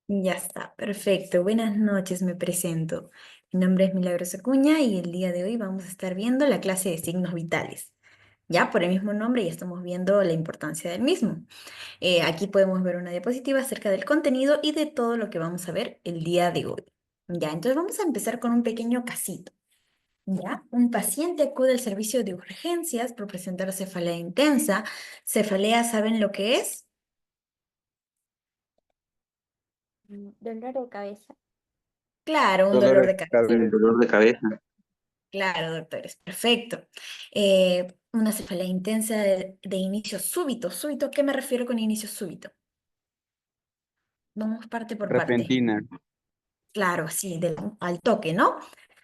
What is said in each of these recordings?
Ya está, perfecto. Buenas noches, me presento. Mi nombre es Milagros Acuña y el día de hoy vamos a estar viendo la clase de signos vitales. Ya por el mismo nombre ya estamos viendo la importancia del mismo. Aquí podemos ver una diapositiva acerca del contenido y de todo lo que vamos a ver el día de hoy. Ya, entonces vamos a empezar con un pequeño casito. Ya, un paciente acude al servicio de urgencias por presentar cefalea intensa. Cefalea, ¿saben lo que es? Dolor de cabeza. Claro, un Dolor dolor de de cabeza. cabeza. Dolor de cabeza. Claro, doctores, perfecto. Una cefalea intensa de inicio súbito. ¿Súbito? ¿A qué me refiero con inicio súbito? Vamos parte por parte. Repentina. Claro, sí, al toque, ¿no?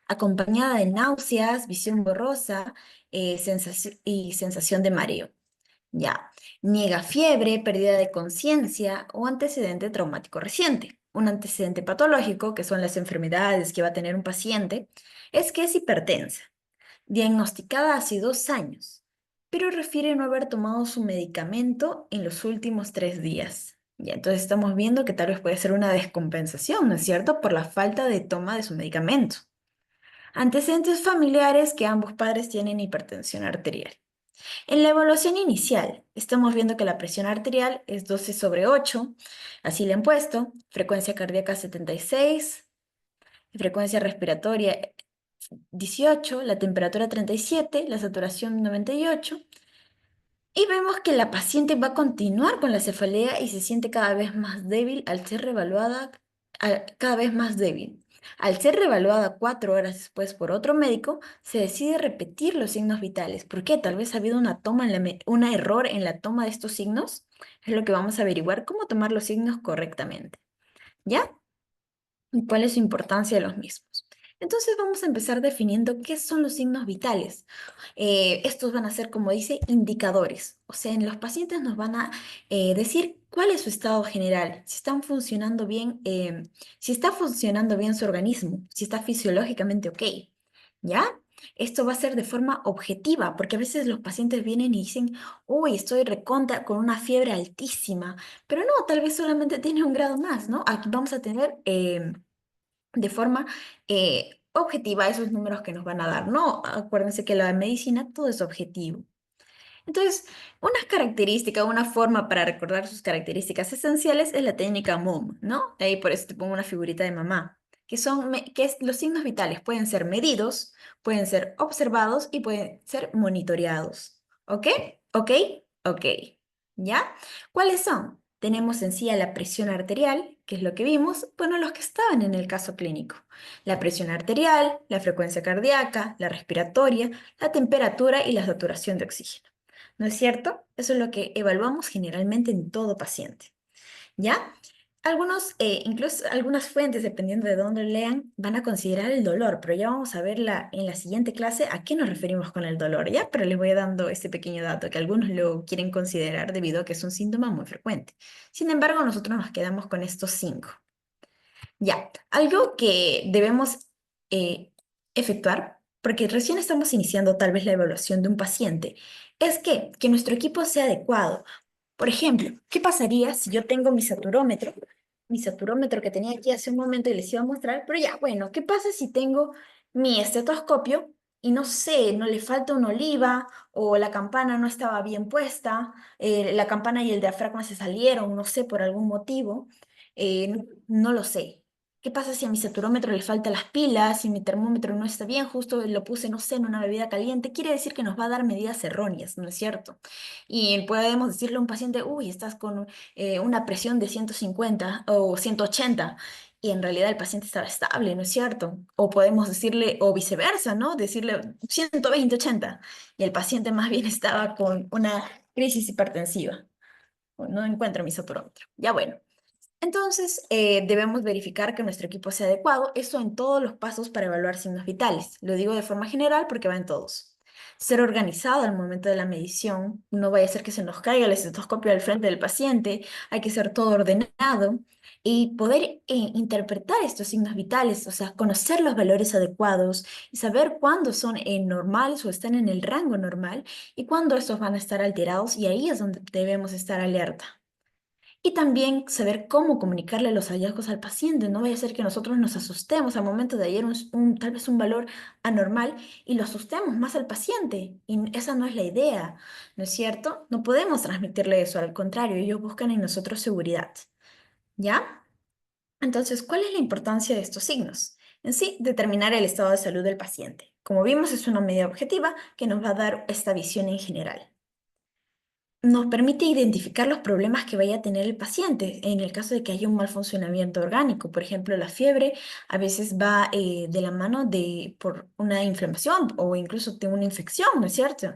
Acompañada de náuseas, visión borrosa y sensación de mareo. Ya. Niega fiebre, pérdida de conciencia o antecedente traumático reciente. Un antecedente patológico, que son las enfermedades que va a tener un paciente, es que es hipertensa diagnosticada hace 2 años, pero refiere no haber tomado su medicamento en los últimos 3 días. Ya, entonces estamos viendo que tal vez puede ser una descompensación, ¿no es cierto?, por la falta de toma de su medicamento. Antecedentes familiares que ambos padres tienen hipertensión arterial. En la evaluación inicial, estamos viendo que la presión arterial es 12/8, así le han puesto, frecuencia cardíaca 76, frecuencia respiratoria 18, la temperatura 37, la saturación 98. Y vemos que la paciente va a continuar con la cefalea y se siente cada vez más débil al ser revaluada, cada vez más débil. Al ser revaluada 4 horas después por otro médico, se decide repetir los signos vitales. ¿Por qué? Tal vez ha habido un error en la toma de estos signos. Es lo que vamos a averiguar, cómo tomar los signos correctamente. ¿Ya? ¿Y cuál es su importancia de los mismos? Entonces vamos a empezar definiendo qué son los signos vitales. Estos van a ser, como dice, indicadores. O sea, en los pacientes nos van a decir cuál es su estado general, si están funcionando bien, si está funcionando bien su organismo, si está fisiológicamente ok. ¿Ya? Esto va a ser de forma objetiva, porque a veces los pacientes vienen y dicen, uy, estoy recontra con una fiebre altísima, pero no, tal vez solamente tiene un grado más, ¿no? Aquí vamos a tener de forma objetiva esos números que nos van a dar, ¿no? Acuérdense que la medicina todo es objetivo. Entonces, una característica, una forma para recordar sus características esenciales es la técnica MOM, ¿no? Ahí por eso te pongo una figurita de mamá, los signos vitales pueden ser medidos, pueden ser observados y pueden ser monitoreados. ¿Ok? ¿Ok? Ok. ¿Ya? ¿Cuáles son? Tenemos en sí a la presión arterial, que es lo que vimos, bueno, los que estaban en el caso clínico. La presión arterial, la frecuencia cardíaca, la respiratoria, la temperatura y la saturación de oxígeno. ¿No es cierto? Eso es lo que evaluamos generalmente en todo paciente. ¿Ya? Incluso algunas fuentes, dependiendo de dónde lean, van a considerar el dolor, pero ya vamos a ver en la siguiente clase a qué nos referimos con el dolor, ¿ya? Pero les voy dando este pequeño dato que algunos lo quieren considerar debido a que es un síntoma muy frecuente. Sin embargo, nosotros nos quedamos con estos 5. Ya, algo que debemos eh, efectuar, porque recién estamos iniciando tal vez la evaluación de un paciente, es que nuestro equipo sea adecuado. Por ejemplo, ¿qué pasaría si yo tengo mi saturómetro que tenía aquí hace un momento y les iba a mostrar, pero ya, bueno, ¿qué pasa si tengo mi estetoscopio y no sé, no le falta una oliva o la campana no estaba bien puesta, la campana y el diafragma se salieron, no sé, por algún motivo, no lo sé. ¿Qué pasa si a mi saturómetro le faltan las pilas, si mi termómetro no está bien, justo lo puse, no sé, en una bebida caliente? Quiere decir que nos va a dar medidas erróneas, ¿no es cierto? Y podemos decirle a un paciente, uy, estás con una presión de 150 o 180, y en realidad el paciente estaba estable, ¿no es cierto? O podemos decirle, o viceversa, ¿no? Decirle 120, 80, y el paciente más bien estaba con una crisis hipertensiva. No encuentro mi saturómetro. Ya bueno. Entonces, debemos verificar que nuestro equipo sea adecuado, eso en todos los pasos para evaluar signos vitales. Lo digo de forma general porque va en todos. Ser organizado al momento de la medición, no vaya a ser que se nos caiga el estetoscopio al frente del paciente, hay que ser todo ordenado y poder interpretar estos signos vitales, o sea, conocer los valores adecuados y saber cuándo son normales o están en el rango normal y cuándo estos van a estar alterados y ahí es donde debemos estar alerta. Y también saber cómo comunicarle los hallazgos al paciente. No vaya a ser que nosotros nos asustemos al momento de hallar tal vez un valor anormal y lo asustemos más al paciente. Y esa no es la idea, ¿no es cierto? No podemos transmitirle eso, al contrario, ellos buscan en nosotros seguridad. ¿Ya? Entonces, ¿cuál es la importancia de estos signos? En sí, determinar el estado de salud del paciente. Como vimos, es una medida objetiva que nos va a dar esta visión en general. Nos permite identificar los problemas que vaya a tener el paciente en el caso de que haya un mal funcionamiento orgánico. Por ejemplo, la fiebre a veces va de la mano por una inflamación o incluso de una infección, ¿no es cierto?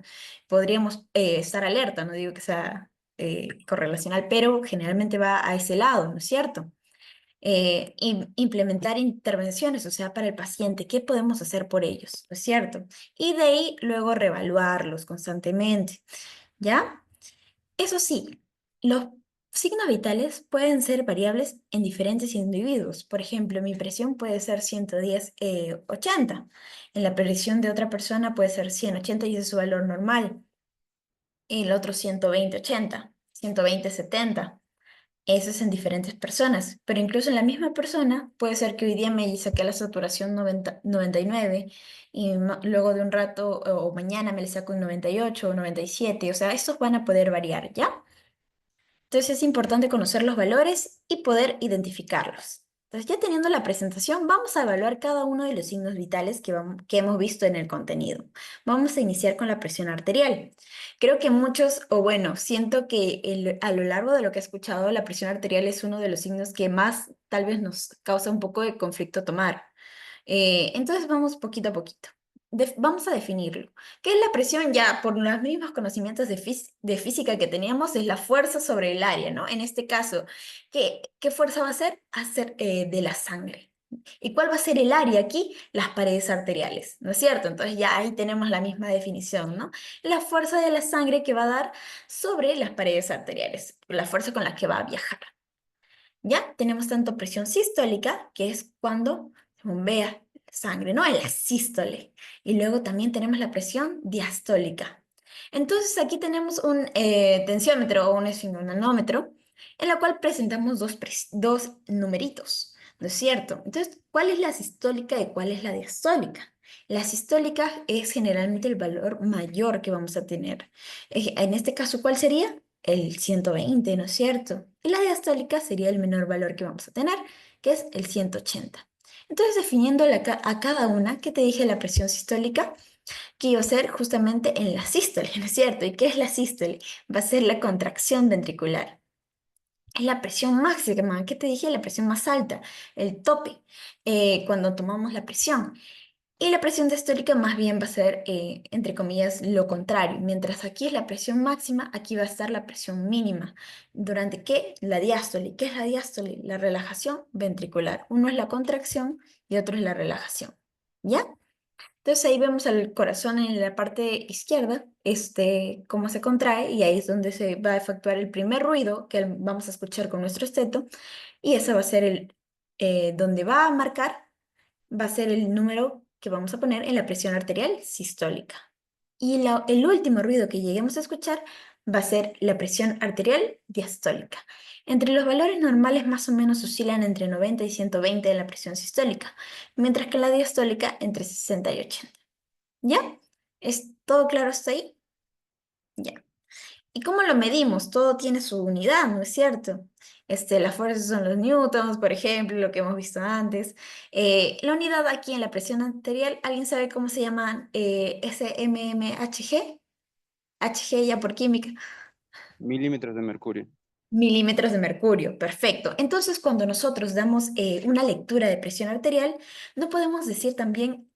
Podríamos estar alerta, no digo que sea correlacional, pero generalmente va a ese lado, ¿no es cierto? Implementar intervenciones, o sea, para el paciente, ¿qué podemos hacer por ellos? ¿No es cierto? Y de ahí luego reevaluarlos constantemente, ¿ya? Eso sí, los signos vitales pueden ser variables en diferentes individuos. Por ejemplo, mi presión puede ser 110, 80. En la presión de otra persona puede ser 100, 80 y ese es su valor normal. Y el otro 120, 80, 120, 70. Eso es en diferentes personas, pero incluso en la misma persona puede ser que hoy día me saqué la saturación 90, 99 y luego de un rato o mañana me le saco un 98 o 97, o sea, estos van a poder variar, ¿ya? Entonces es importante conocer los valores y poder identificarlos. Entonces ya teniendo la presentación, vamos a evaluar cada uno de los signos vitales que hemos visto en el contenido. Vamos a iniciar con la presión arterial. Creo que muchos, o bueno, siento que a lo largo de lo que he escuchado, la presión arterial es uno de los signos que más tal vez nos causa un poco de conflicto tomar. Entonces vamos poquito a poquito. Vamos a definirlo. ¿Qué es la presión? Ya por los mismos conocimientos de física que teníamos, es la fuerza sobre el área, ¿no? En este caso, ¿qué fuerza va a ser? A ser de la sangre. ¿Y cuál va a ser el área aquí? Las paredes arteriales, ¿no es cierto? Entonces ya ahí tenemos la misma definición, ¿no? La fuerza de la sangre que va a dar sobre las paredes arteriales, la fuerza con la que va a viajar. Ya tenemos tanto presión sistólica, que es cuando se bombea sangre, ¿no? En la sístole. Y luego también tenemos la presión diastólica. Entonces aquí tenemos un tensiómetro o un esfigmomanómetro, en la cual presentamos dos numeritos, ¿no es cierto? Entonces, ¿cuál es la sistólica y cuál es la diastólica? La sistólica es generalmente el valor mayor que vamos a tener. En este caso, ¿cuál sería? El 120, ¿no es cierto? Y la diastólica sería el menor valor que vamos a tener, que es el 180. Entonces, definiendo a cada una, ¿qué te dije la presión sistólica? Que iba a ser justamente en la sístole, ¿no es cierto? ¿Y qué es la sístole? Va a ser la contracción ventricular. Es la presión máxima, ¿qué te dije? La presión más alta, el tope, cuando tomamos la presión. Y la presión diastólica más bien va a ser, entre comillas, lo contrario. Mientras aquí es la presión máxima, aquí va a estar la presión mínima. ¿Durante qué? La diástole. ¿Qué es la diástole? La relajación ventricular. Uno es la contracción y otro es la relajación. ¿Ya? Entonces ahí vemos al corazón en la parte izquierda, cómo se contrae y ahí es donde se va a efectuar el primer ruido que vamos a escuchar con nuestro esteto y ese va a ser donde va a marcar va a ser el número que vamos a poner en la presión arterial sistólica. Y el último ruido que lleguemos a escuchar va a ser la presión arterial diastólica. Entre los valores normales más o menos oscilan entre 90 y 120 en la presión sistólica, mientras que la diastólica entre 60 y 80. ¿Ya? ¿Es todo claro hasta ahí? Ya. ¿Y cómo lo medimos? Todo tiene su unidad, ¿no es cierto? Las fuerzas son los newtons, por ejemplo, lo que hemos visto antes. La unidad aquí en la presión arterial, ¿alguien sabe cómo se llama SMMHG? HG ya por química. Milímetros de mercurio. Milímetros de mercurio, perfecto. Entonces, cuando nosotros damos una lectura de presión arterial, no podemos decir también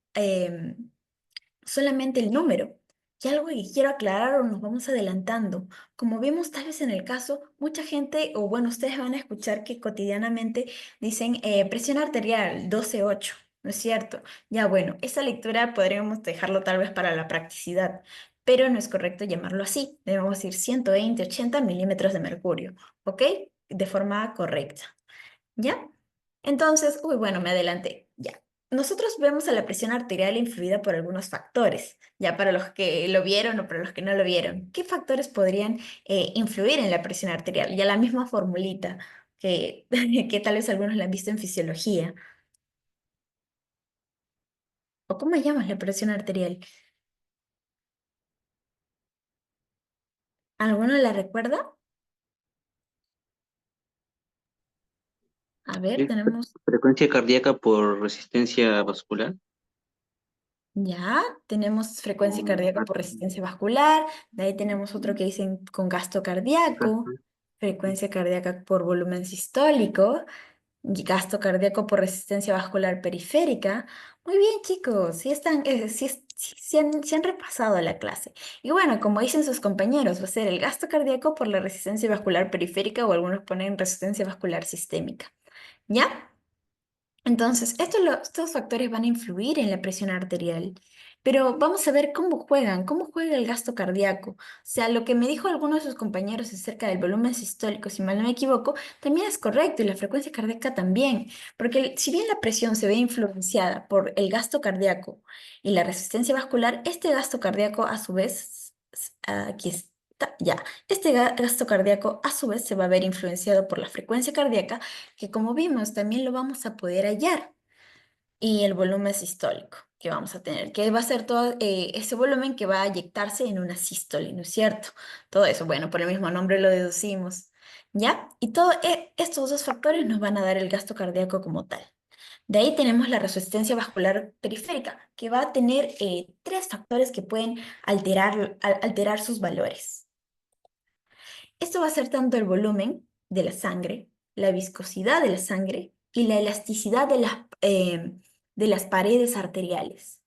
solamente el número. Y algo que quiero aclarar o nos vamos adelantando. Como vimos tal vez en el caso, mucha gente, o bueno, ustedes van a escuchar que cotidianamente dicen presión arterial 12,8, ¿no es cierto? Ya bueno, esa lectura podríamos dejarlo tal vez para la practicidad, pero no es correcto llamarlo así. Debemos decir 120, 80 milímetros de mercurio, ¿ok? De forma correcta, ¿ya? Entonces, uy, bueno, me adelanté, ya. nosotros vemos a la presión arterial influida por algunos factores, ya para los que lo vieron o para los que no lo vieron. ¿Qué factores podrían influir en la presión arterial? Ya la misma formulita que, que tal vez algunos la han visto en fisiología. ¿O cómo llamas la presión arterial? ¿Alguno la recuerda? A ver, Es tenemos, frecuencia cardíaca por resistencia vascular. ya, tenemos frecuencia o- cardíaca por resistencia vascular, de ahí tenemos otro que dicen con gasto cardíaco, frecuencia cardíaca por volumen sistólico, y gasto cardíaco por resistencia vascular periférica. Muy bien, chicos, sí están, sí han repasado la clase. Y bueno, como dicen sus compañeros, va a ser el gasto cardíaco por la resistencia vascular periférica o algunos ponen resistencia vascular sistémica. ¿Ya? Entonces, estos factores van a influir en la presión arterial, pero vamos a ver cómo juega el gasto cardíaco. O sea, lo que me dijo alguno de sus compañeros acerca del volumen sistólico, si mal no me equivoco, también es correcto y la frecuencia cardíaca también, porque si bien la presión se ve influenciada por el gasto cardíaco y la resistencia vascular, este gasto cardíaco a su vez, aquí está, ya, este gasto cardíaco a su vez se va a ver influenciado por la frecuencia cardíaca que como vimos también lo vamos a poder hallar, y el volumen sistólico que vamos a tener, que va a ser todo ese volumen que va a eyectarse en una sístole, ¿no es cierto? Todo eso, bueno, por el mismo nombre lo deducimos, ¿ya? Y todos estos dos factores nos van a dar el gasto cardíaco como tal. De ahí tenemos la resistencia vascular periférica, que va a tener tres factores que pueden alterar sus valores. Esto va a ser tanto el volumen de la sangre, la viscosidad de la sangre y la elasticidad de las paredes arteriales.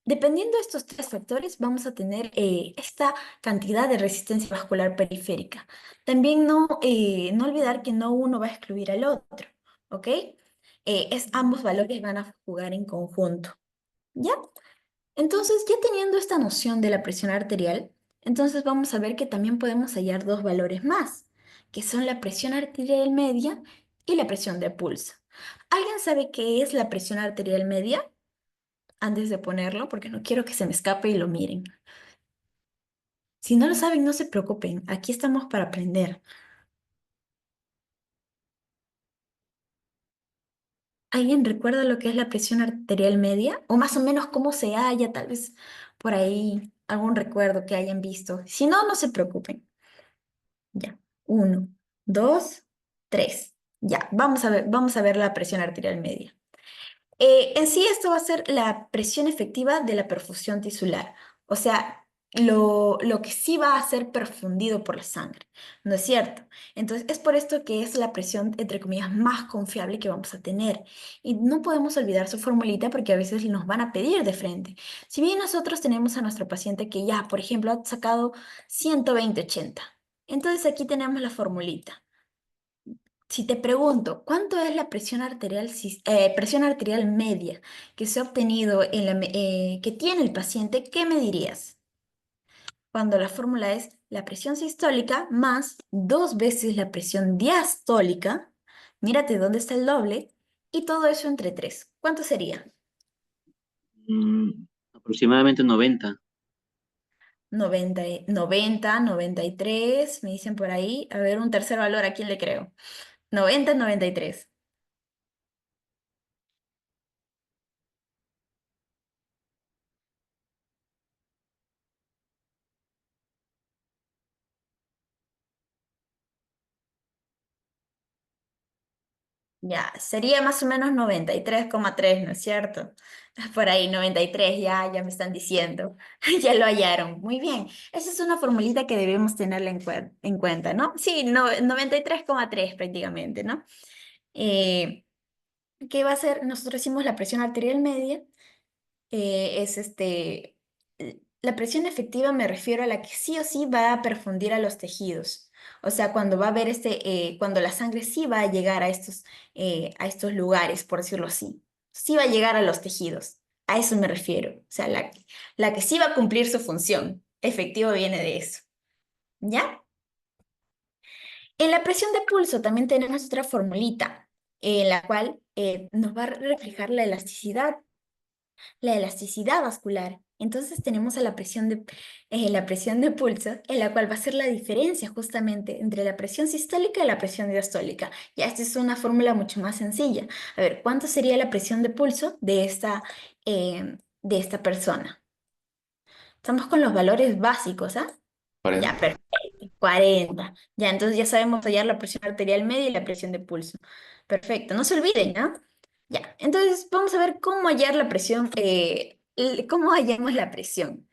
Dependiendo de estos tres factores, vamos a tener esta cantidad de resistencia vascular periférica. También no olvidar que no uno va a excluir al otro, ¿ok? Ambos valores van a jugar en conjunto, ¿ya? Entonces, ya teniendo esta noción de la presión arterial, entonces vamos a ver que también podemos hallar dos valores más, que son la presión arterial media y la presión de pulso. ¿Alguien sabe qué es la presión arterial media? Antes de ponerlo, porque no quiero que se me escape y lo miren. Si no lo saben, no se preocupen, aquí estamos para aprender. ¿Alguien recuerda lo que es la presión arterial media? O más o menos cómo se halla, tal vez por ahí algún recuerdo que hayan visto. Si no, no se preocupen. Ya. Uno, dos, tres. Ya. Vamos a ver la presión arterial media. En sí, esto va a ser la presión efectiva de la perfusión tisular. O sea, lo que sí va a ser perfundido por la sangre. ¿No es cierto? Entonces, es por esto que es la presión, entre comillas, más confiable que vamos a tener. Y no podemos olvidar su formulita porque a veces nos van a pedir de frente. Si bien nosotros tenemos a nuestro paciente que ya, por ejemplo, ha sacado 120/80. Entonces aquí tenemos la formulita. Si te pregunto, ¿cuánto es la presión arterial media que se ha obtenido que tiene el paciente? ¿Qué me dirías? Cuando la fórmula es la presión sistólica más dos veces la presión diastólica, mírate dónde está el doble, y todo eso entre tres. ¿Cuánto sería? Aproximadamente 90. 90, 93, me dicen por ahí. A ver, un tercer valor, ¿a quién le creo? 90, 93. Ya, sería más o menos 93,3, ¿no es cierto? Por ahí, 93, ya me están diciendo. Ya lo hallaron. Muy bien. Esa es una formulita que debemos tenerla en cuenta, ¿no? Sí, no, 93,3 prácticamente, ¿no? Eh, ¿Qué va a ser? Nosotros hicimos la presión arterial media, es la presión efectiva me refiero a la que sí o sí va a perfundir a los tejidos. O sea, cuando va a haber cuando la sangre sí va a llegar a estos lugares, por decirlo así. Sí va a llegar a los tejidos. A eso me refiero. O sea, la que sí va a cumplir su función. Efectivo viene de eso. ¿Ya? En la presión de pulso también tenemos otra formulita. en la cual nos va a reflejar la elasticidad vascular. Entonces tenemos a la presión de pulso, en la cual va a ser la diferencia justamente entre la presión sistólica y la presión diastólica. Ya esta es una fórmula mucho más sencilla. A ver, ¿cuánto sería la presión de pulso de esta persona? Estamos con los valores básicos, ¿ah? Ya, 40. perfecto. 40. Ya, entonces ya sabemos hallar la presión arterial media y la presión de pulso. Perfecto, no se olviden, ¿no? Ya, entonces vamos a ver cómo hallar la presión, cómo hallamos la presión.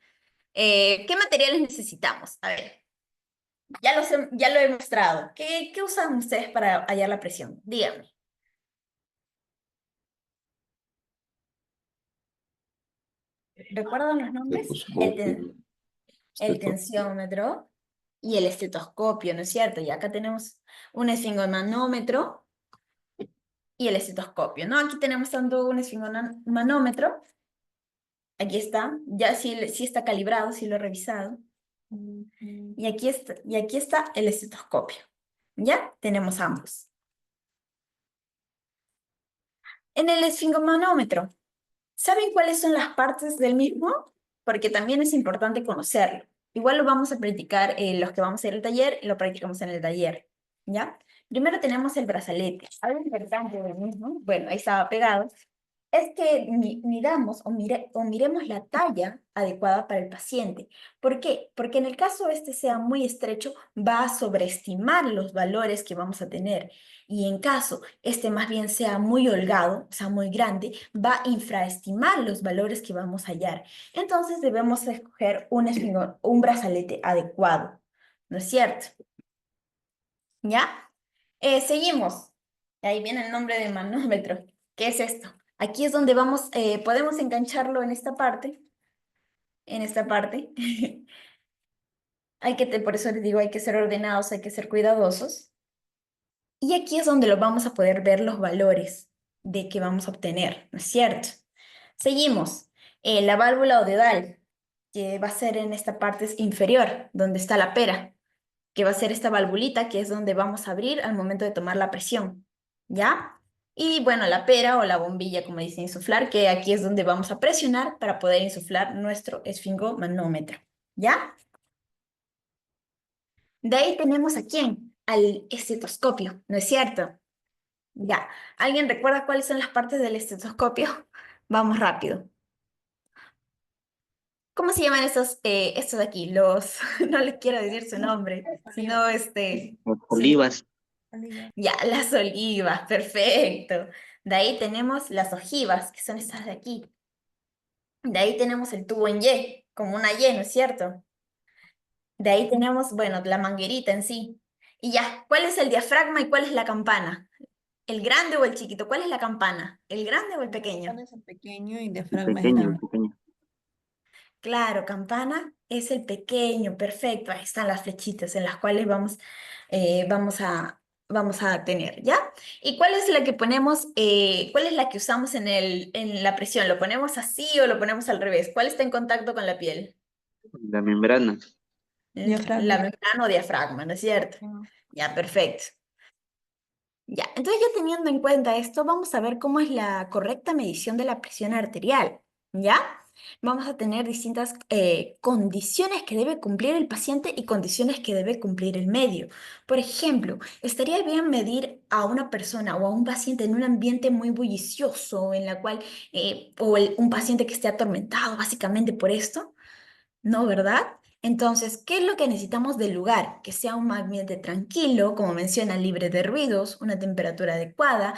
¿Qué materiales necesitamos? A ver, ya lo he mostrado. ¿Qué usan ustedes para hallar la presión? Díganme. ¿Recuerdan los nombres? Estetoscopio, El esteto- tensiómetro y el estetoscopio, ¿no es cierto? Y acá tenemos un esfingomanómetro y el estetoscopio, ¿no? Aquí tenemos tanto un esfingomanómetro, aquí está, ya sí está calibrado, sí lo he revisado, y aquí está el estetoscopio, ¿ya? Tenemos ambos. En el esfingomanómetro, ¿saben cuáles son las partes del mismo? Porque también es importante conocerlo. Igual lo vamos a practicar, los que vamos a ir al taller, lo practicamos en el taller, ¿ya? Primero tenemos el brazalete. Algo importante del mismo, bueno, ahí estaba pegado, es que midamos o miremos la talla adecuada para el paciente. ¿Por qué? Porque en el caso este sea muy estrecho, va a sobreestimar los valores que vamos a tener. Y en caso este más bien sea muy holgado, o sea, muy grande, va a infraestimar los valores que vamos a hallar. Entonces debemos escoger un brazalete adecuado, ¿no es cierto? ¿Ya? Seguimos. Ahí viene el nombre de manómetro. ¿Qué es esto? Aquí es donde podemos engancharlo en esta parte. En esta parte. Por eso les digo, hay que ser ordenados, hay que ser cuidadosos. Y aquí es donde lo vamos a poder ver los valores de que vamos a obtener, ¿no es cierto? Seguimos. La válvula odedal, que va a ser en esta parte inferior, donde está la pera, que va a ser esta valvulita, que es donde vamos a abrir al momento de tomar la presión, ¿ya? Y bueno, la pera o la bombilla, como dicen, insuflar, que aquí es donde vamos a presionar para poder insuflar nuestro esfingomanómetro, ¿ya? De ahí tenemos a quién, al estetoscopio, ¿no es cierto? Ya. ¿Alguien recuerda cuáles son las partes del estetoscopio? Vamos rápido. ¿Cómo se llaman estos de aquí? No les quiero decir su nombre, sino Las sí. olivas, Ya, las olivas, perfecto. De ahí tenemos las ojivas, que son estas de aquí. De ahí tenemos el tubo en Y, como una Y, ¿no es cierto? De ahí tenemos, bueno, la manguerita en sí. Y ya, ¿cuál es el diafragma y cuál es la campana? ¿El grande o el chiquito? ¿Cuál es la campana? ¿El grande o el pequeño? Es el pequeño y el el diafragma es pequeño, el grande. pequeño. Claro, campana es el pequeño, perfecto. Ahí están las flechitas en las cuales eh, vamos a, vamos a tener, ¿ya? ¿Y cuál es la que ponemos, cuál es la que usamos en la presión? ¿Lo ponemos así o lo ponemos al revés? ¿Cuál está en contacto con la piel? La membrana. La Diafragma. membrana o diafragma, ¿no es cierto? Ah, Ya, perfecto. Ya, entonces ya teniendo en cuenta esto, vamos a ver cómo es la correcta medición de la presión arterial, ¿ya? Vamos a tener distintas condiciones que debe cumplir el paciente y condiciones que debe cumplir el medio. Por ejemplo, estaría bien medir a una persona o a un paciente en un ambiente muy bullicioso, en la cual, un paciente que esté atormentado básicamente por esto. ¿No, verdad? Entonces, ¿qué es lo que necesitamos del lugar? Que sea un ambiente tranquilo, como menciona, libre de ruidos, una temperatura adecuada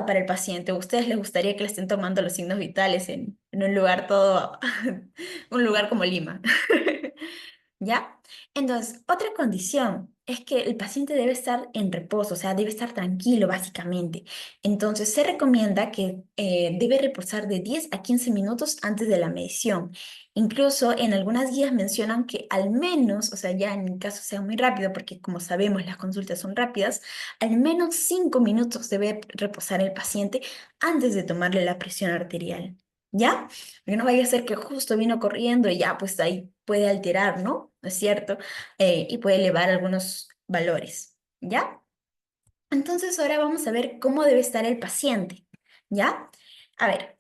para el paciente. ¿A ustedes les gustaría que le estén tomando los signos vitales en un lugar un lugar como Lima? ¿Ya? Entonces, otra condición es que el paciente debe estar en reposo, o sea, debe estar tranquilo básicamente. Entonces, se recomienda que debe reposar de 10 a 15 minutos antes de la medición. Incluso en algunas guías mencionan que al menos, o sea, ya en mi caso sea muy rápido, porque como sabemos las consultas son rápidas, al menos 5 minutos debe reposar el paciente antes de tomarle la presión arterial. ¿Ya? Porque no vaya a ser que justo vino corriendo y ya, pues ahí puede alterar, ¿no? ¿No es cierto? Y puede elevar algunos valores, ¿ya? Entonces ahora vamos a ver cómo debe estar el paciente, ¿ya? A ver,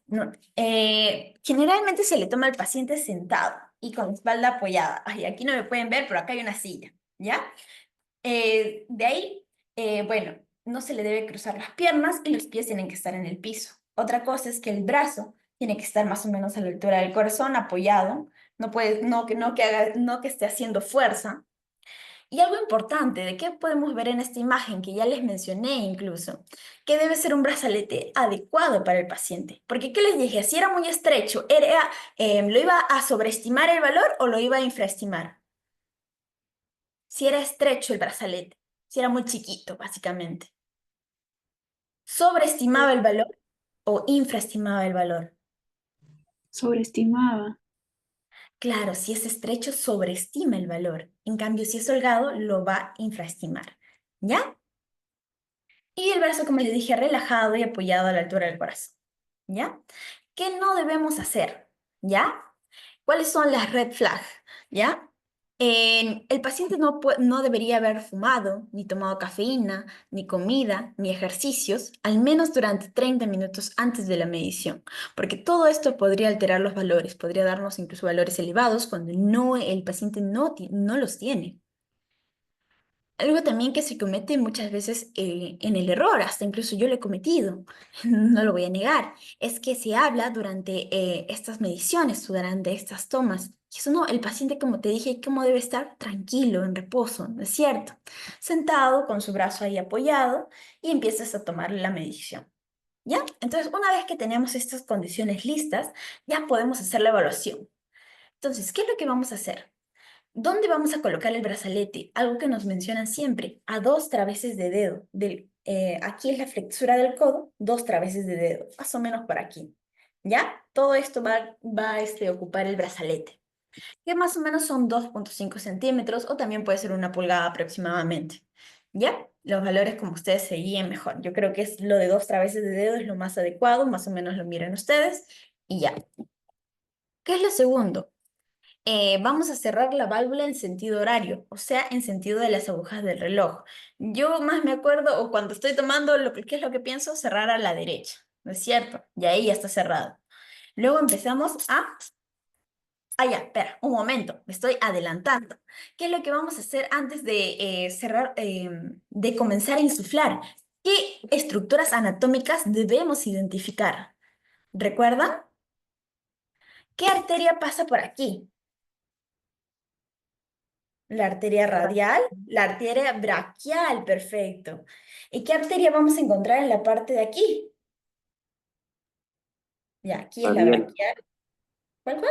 generalmente se le toma al paciente sentado y con la espalda apoyada. Ay, aquí no me pueden ver, pero acá hay una silla, ¿ya? De ahí, bueno, no se le debe cruzar las piernas y los pies tienen que estar en el piso. Otra cosa es que el brazo tiene que estar más o menos a la altura del corazón, apoyado. No puede, no que esté haciendo fuerza. Y algo importante, ¿de qué podemos ver en esta imagen que ya les mencioné incluso? Que debe ser un brazalete adecuado para el paciente. Porque, ¿qué les dije? Si era muy estrecho, ¿lo iba a sobreestimar el valor o lo iba a infraestimar? Si era estrecho el brazalete, si era muy chiquito, básicamente. ¿Sobreestimaba el valor o infraestimaba el valor? Sobreestimaba. Claro, si es estrecho, sobreestima el valor. En cambio, si es holgado, lo va a infraestimar. ¿Ya? Y el brazo, como les dije, relajado y apoyado a la altura del corazón. ¿Ya? ¿Qué no debemos hacer? ¿Ya? ¿Cuáles son las red flags? ¿Ya? El paciente no debería haber fumado, ni tomado cafeína, ni comida, ni ejercicios, al menos durante 30 minutos antes de la medición, porque todo esto podría alterar los valores, podría darnos incluso valores elevados cuando el paciente no los tiene. Algo también que se comete muchas veces en el error, hasta incluso yo lo he cometido, no lo voy a negar, es que se habla durante estas mediciones, durante estas tomas. Y eso no, el paciente, como te dije, cómo debe estar tranquilo, en reposo, ¿no es cierto? Sentado con su brazo ahí apoyado y empiezas a tomar la medición. ¿Ya? Entonces, una vez que tenemos estas condiciones listas, ya podemos hacer la evaluación. Entonces, ¿qué es lo que vamos a hacer? ¿Dónde vamos a colocar el brazalete? Algo que nos mencionan siempre, a 2 traveses de dedo. Aquí es la flexura del codo, 2 traveses de dedo, más o menos por aquí. ¿Ya? Todo esto va a ocupar el brazalete, que más o menos son 2,5 centímetros o también puede ser 1 pulgada aproximadamente. ¿Ya? Los valores como ustedes se guíen mejor. Yo creo que es lo de 2 traveses de dedo es lo más adecuado, más o menos lo miren ustedes y ya. ¿Qué es lo segundo? Vamos a cerrar la válvula en sentido horario, o sea, en sentido de las agujas del reloj. Yo más me acuerdo, o cuando estoy tomando, ¿qué es lo que pienso? Cerrar a la derecha, ¿no es cierto? Y ahí ya está cerrado. Luego empezamos a... Ah, ya, espera, un momento, me estoy adelantando. ¿Qué es lo que vamos a hacer antes de de comenzar a insuflar? ¿Qué estructuras anatómicas debemos identificar? ¿Recuerdan? ¿Qué arteria pasa por aquí? La arteria radial, la arteria braquial, perfecto. ¿Y qué arteria vamos a encontrar en la parte de aquí? Ya, aquí es la Radial. braquial. ¿Cuál?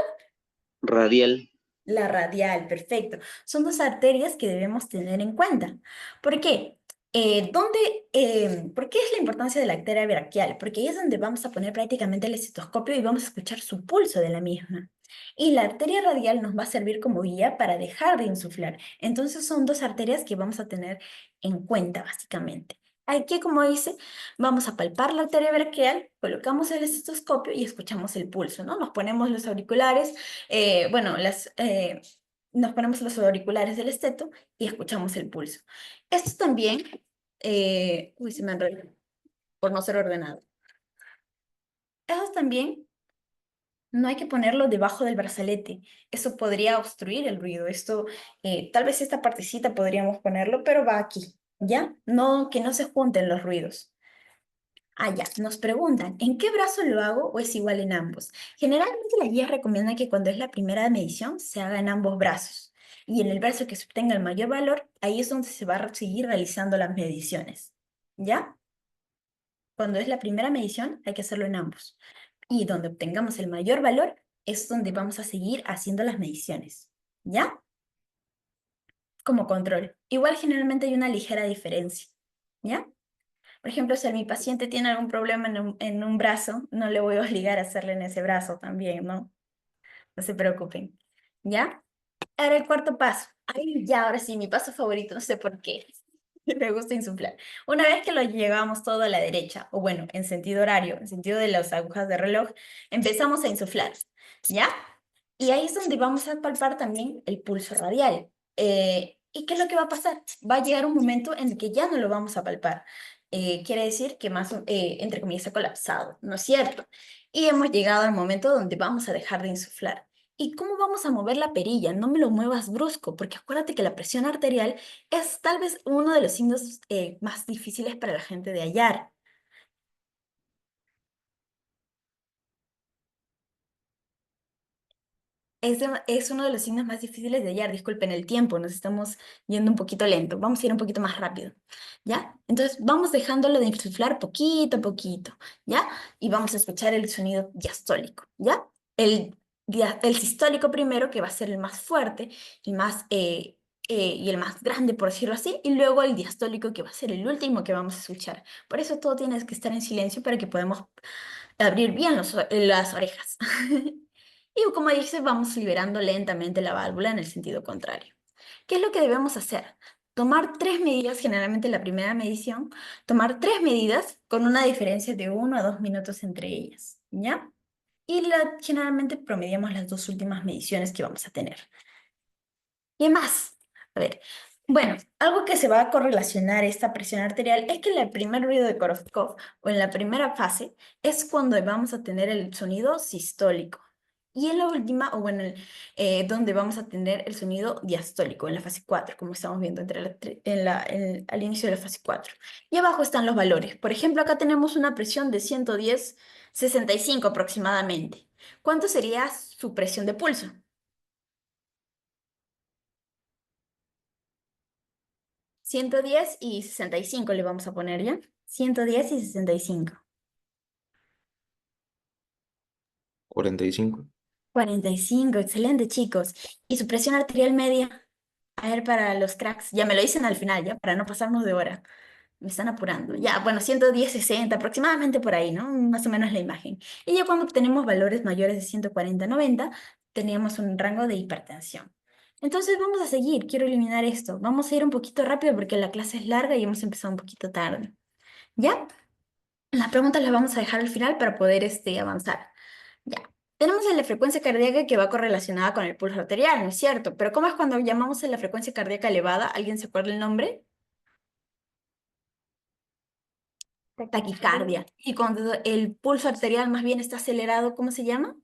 Radial. La radial, perfecto. Son 2 arterias que debemos tener en cuenta. ¿Por qué? ¿Por qué es la importancia de la arteria braquial? Porque ahí es donde vamos a poner prácticamente el estetoscopio y vamos a escuchar su pulso de la misma. Y la arteria radial nos va a servir como guía para dejar de insuflar. Entonces son 2 arterias que vamos a tener en cuenta, básicamente. Aquí, como dice, vamos a palpar la arteria braquial, colocamos el estetoscopio y escuchamos el pulso, ¿no? Nos ponemos los auriculares bueno, nos ponemos los auriculares del esteto y escuchamos el pulso. Esto también, uy, se me enredó por no ser ordenado. Esto también no hay que ponerlo debajo del brazalete. Eso podría obstruir el ruido. Tal vez esta partecita podríamos ponerlo, pero va aquí, ¿ya? No, que no se junten los ruidos. Ah, ya, nos preguntan, ¿en qué brazo lo hago o es igual en ambos? Generalmente la guía recomienda que cuando es la primera medición se haga en ambos brazos. Y en el brazo que se obtenga el mayor valor, ahí es donde se va a seguir realizando las mediciones. ¿Ya? Cuando es la primera medición, hay que hacerlo en ambos. Y donde obtengamos el mayor valor, es donde vamos a seguir haciendo las mediciones. ¿Ya? Como control. Igual generalmente hay una ligera diferencia. ¿Ya? Por ejemplo, si mi paciente tiene algún problema en un brazo, no le voy a obligar a hacerle en ese brazo también, ¿no? No se preocupen. ¿Ya? Ahora el cuarto paso. Ay, ya, ahora sí, mi paso favorito, no sé por qué. Me gusta insuflar. Una vez que lo llevamos todo a la derecha, o bueno, en sentido horario, en sentido de las agujas de reloj, empezamos a insuflar. ¿Ya? Y ahí es donde vamos a palpar también el pulso radial. ¿Y qué es lo que va a pasar? Va a llegar un momento en el que ya no lo vamos a palpar. Quiere decir que más, entre comillas, ha colapsado, ¿no es cierto? Y hemos llegado al momento donde vamos a dejar de insuflar. ¿Y cómo vamos a mover la perilla? No me lo muevas brusco, porque acuérdate que la presión arterial es tal vez uno de los signos más difíciles para la gente de hallar. Es uno de los signos más difíciles de hallar. Disculpen el tiempo, nos estamos yendo un poquito lento. Vamos a ir un poquito más rápido, ¿ya? Entonces vamos dejándolo de insuflar poquito a poquito, ¿ya? Y vamos a escuchar el sonido diastólico, ¿ya? El sistólico primero, que va a ser el más fuerte, el más, y el más grande, por decirlo así, y luego el diastólico, que va a ser el último que vamos a escuchar. Por eso todo tiene que estar en silencio para que podamos abrir bien las orejas. Y como dice, vamos liberando lentamente la válvula en el sentido contrario. ¿Qué es lo que debemos hacer? Tomar tres medidas, generalmente la primera medición, tomar tres medidas con una diferencia de 1 a 2 minutos entre ellas, ¿ya? Y generalmente promediamos las dos últimas mediciones que vamos a tener. ¿Qué más? A ver, bueno, algo que se va a correlacionar esta presión arterial es que en el primer ruido de Korofkov o en la primera fase es cuando vamos a tener el sonido sistólico. Y en la última, o bueno, donde vamos a tener el sonido diastólico, en la fase 4, como estamos viendo al inicio de la fase 4. Y abajo están los valores. Por ejemplo, acá tenemos una presión de 110/65 aproximadamente. ¿Cuánto sería su presión de pulso? 110/65 le vamos a poner, ¿ya? 110/65. 45. 45, excelente, chicos. ¿Y su presión arterial media? A ver, para los cracks, ya me lo dicen al final, ¿ya? Para no pasarnos de hora. Me están apurando. Ya, bueno, 110/60, aproximadamente por ahí, ¿no? Más o menos la imagen. Y ya cuando tenemos valores mayores de 140/90, teníamos un rango de hipertensión. Entonces vamos a seguir, quiero eliminar esto. Vamos a ir un poquito rápido porque la clase es larga y hemos empezado un poquito tarde. ¿Ya? Las preguntas las vamos a dejar al final para poder avanzar. Ya. Tenemos la frecuencia cardíaca que va correlacionada con el pulso arterial, ¿no es cierto? Pero ¿cómo es cuando llamamos a la frecuencia cardíaca elevada? ¿Alguien se acuerda el nombre? Taquicardia. Y cuando el pulso arterial más bien está acelerado, ¿cómo se llama?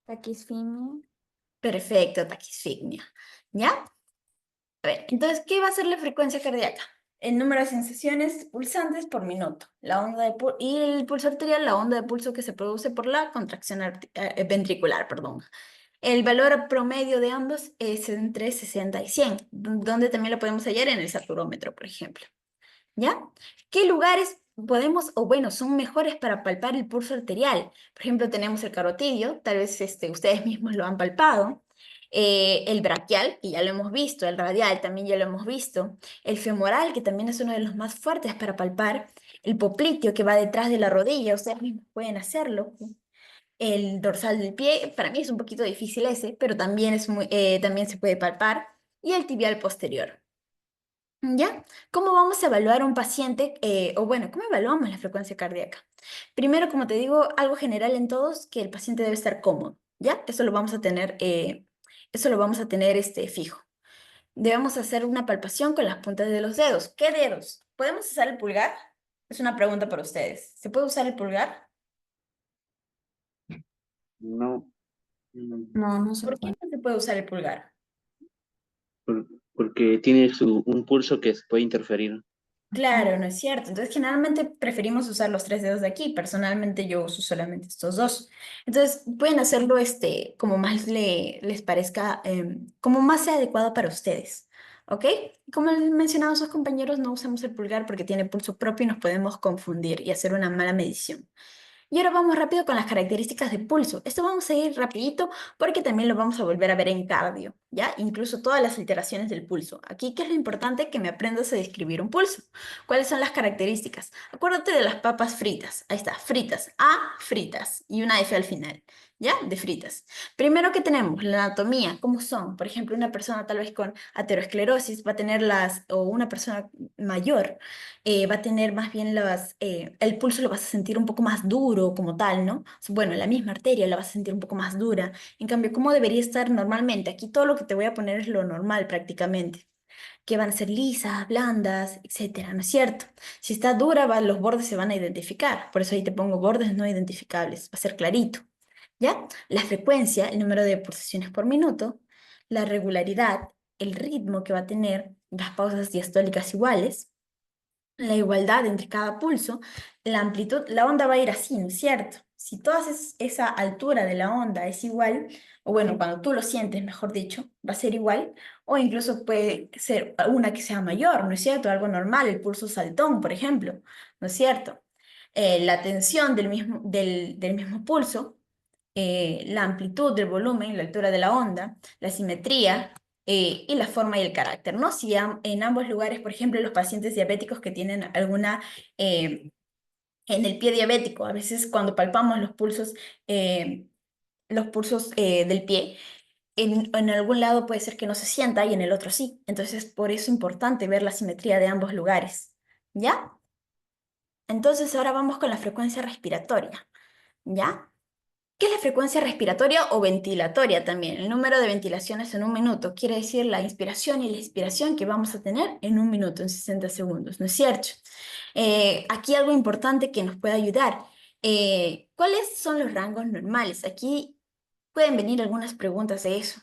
Taquisfimia. Perfecto, taquisfignia. ¿Ya? A ver, entonces, ¿qué va a ser la frecuencia cardíaca? El número de sensaciones pulsantes por minuto. Y el pulso arterial, la onda de pulso que se produce por la contracción ventricular, perdón. El valor promedio de ambos es entre 60 y 100, donde también lo podemos hallar en el saturómetro, por ejemplo. ¿Ya? ¿Qué lugares podemos, o bueno, son mejores para palpar el pulso arterial? Por ejemplo, tenemos el carotidio, tal vez ustedes mismos lo han palpado, el braquial, que ya lo hemos visto, el radial también ya lo hemos visto, el femoral, que también es uno de los más fuertes para palpar, el popliteo, que va detrás de la rodilla, ustedes mismos pueden hacerlo, el dorsal del pie, para mí es un poquito difícil ese, pero también, también se puede palpar, y el tibial posterior. ¿Ya? ¿Cómo vamos a evaluar a un paciente? O bueno, ¿cómo evaluamos la frecuencia cardíaca? Primero, como te digo, algo general en todos, que el paciente debe estar cómodo, ¿ya? Eso lo vamos a tener fijo. Debemos hacer una palpación con las puntas de los dedos. ¿Qué dedos? ¿Podemos usar el pulgar? Es una pregunta para ustedes. ¿Se puede usar el pulgar? No. No, no se ¿Por qué puede. no se puede usar el pulgar? Porque tiene un pulso que se puede interferir. Claro, no es cierto. Entonces, generalmente preferimos usar los tres dedos de aquí. Personalmente, yo uso solamente estos dos. Entonces, pueden hacerlo como más les parezca, como más sea adecuado para ustedes. ¿Ok? Como les mencionaba a sus compañeros, no usamos el pulgar porque tiene pulso propio y nos podemos confundir y hacer una mala medición. Y ahora vamos rápido con las características de pulso. Esto vamos a ir rapidito porque también lo vamos a volver a ver en cardio, ¿ya? Incluso todas las alteraciones del pulso. Aquí, ¿qué es lo importante? Que me aprendas a describir un pulso. ¿Cuáles son las características? Acuérdate de las papas fritas. Ahí está, fritas. A, fritas. Y una F al final. ¿ya? Descritas. Primero que tenemos, la anatomía, ¿cómo son? Por ejemplo, una persona tal vez con aterosclerosis va a tener o una persona mayor, va a tener más bien el pulso lo vas a sentir un poco más duro como tal, ¿no? Bueno, la misma arteria la vas a sentir un poco más dura. En cambio, ¿cómo debería estar normalmente? Aquí todo lo que te voy a poner es lo normal prácticamente, que van a ser lisas, blandas, etcétera, ¿no es cierto? Si está dura, los bordes se van a identificar, por eso ahí te pongo bordes no identificables, va a ser clarito, ¿ya? La frecuencia, el número de pulsaciones por minuto, la regularidad, el ritmo que va a tener, las pausas diastólicas iguales, la igualdad entre cada pulso, la amplitud, la onda va a ir así, ¿no es cierto? Si toda esa altura de la onda es igual, o bueno, cuando tú lo sientes, mejor dicho, va a ser igual, o incluso puede ser una que sea mayor, ¿no es cierto? Algo normal, el pulso saltón, por ejemplo, ¿no es cierto? La tensión del mismo pulso, la amplitud del volumen, la altura de la onda, la simetría, y la forma y el carácter, ¿no? Si en ambos lugares, por ejemplo, los pacientes diabéticos que tienen alguna, en el pie diabético, a veces cuando palpamos los pulsos del pie, en algún lado puede ser que no se sienta y en el otro sí. Entonces, por eso es importante ver la simetría de ambos lugares, ¿ya? Entonces, ahora vamos con la frecuencia respiratoria, ¿ya? ¿Qué es la frecuencia respiratoria o ventilatoria también? El número de ventilaciones en un minuto, quiere decir la inspiración y la expiración que vamos a tener en un minuto, en 60 segundos, ¿no es cierto? Aquí algo importante que nos puede ayudar. ¿Cuáles son los rangos normales? Aquí pueden venir algunas preguntas de eso.